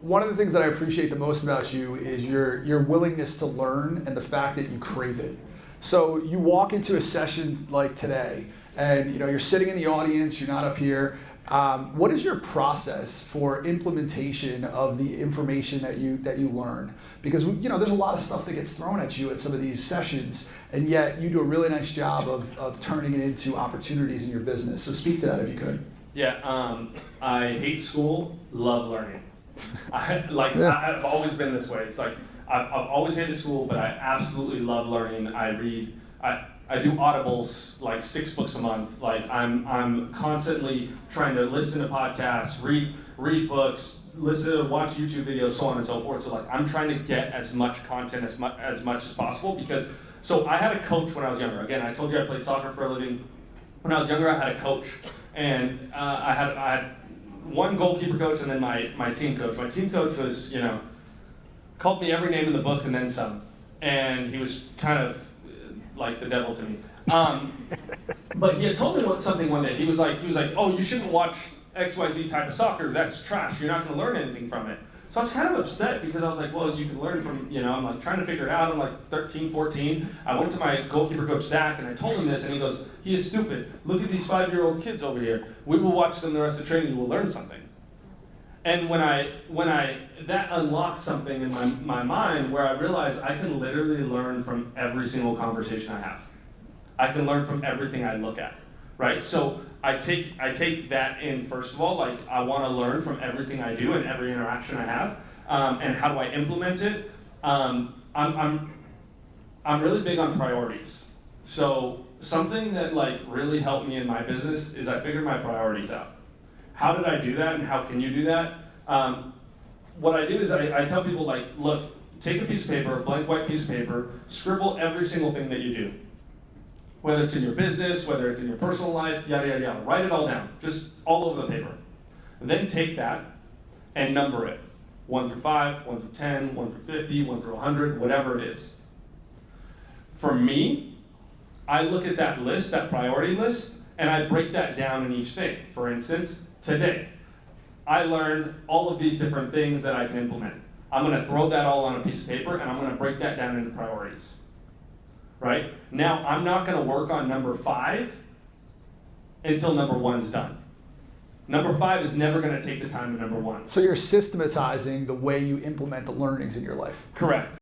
One of the things that I appreciate the most about you is your willingness to learn and the fact that you crave it. So you walk into a session like today, and you're sitting in the audience, you're not up here. What is your process for implementation of the information that you learn? Because there's a lot of stuff that gets thrown at you at some of these sessions, and yet you do a really nice job of turning it into opportunities in your business. So speak to that if you could. Yeah, I hate school, love learning. I've always been this way. It's like I've always hated school, but I absolutely love learning. I read. I do Audibles, like 6 books a month. Like I'm constantly trying to listen to podcasts, read books, watch YouTube videos, so on and so forth. So like I'm trying to get as much content as much as possible because. So I had a coach when I was younger. Again, I told you I played soccer for a living. When I was younger, I had a coach, and I had one goalkeeper coach and then my team coach. My team coach was, called me every name in the book and then some. And he was kind of like the devil to me. But he had told me something one day. He was like, oh, you shouldn't watch XYZ type of soccer. That's trash. You're not going to learn anything from it. So I was kind of upset because I was like, well, you can learn from, I'm like trying to figure it out. I'm like 13, 14. I went to my goalkeeper coach, Zach, and I told him this, and he goes, he is stupid. Look at these 5-year-old kids over here. We will watch them the rest of the training. You will learn something. And when that unlocked something in my mind where I realized I can literally learn from every single conversation I have. I can learn from everything I look at, right? So I take that in first of all, like I want to learn from everything I do and every interaction I have, and how do I implement it? I'm really big on priorities. So something that like really helped me in my business is I figured my priorities out. How did I do that, and how can you do that? What I do is I tell people, like, look, take a piece of paper, a blank white piece of paper, scribble every single thing that you do. Whether it's in your business, whether it's in your personal life, yada, yada, yada. Write it all down, just all over the paper. And then take that and number it. 1 through 5, 1 through 10, 1 through 50, 1 through 100, whatever it is. For me, I look at that list, that priority list, and I break that down in each thing. For instance, today, I learned all of these different things that I can implement. I'm going to throw that all on a piece of paper, and I'm going to break that down into priorities. Right? Now, I'm not going to work on number 5 until number 1's done. Number 5 is never going to take the time of number 1. So you're systematizing the way you implement the learnings in your life. Correct.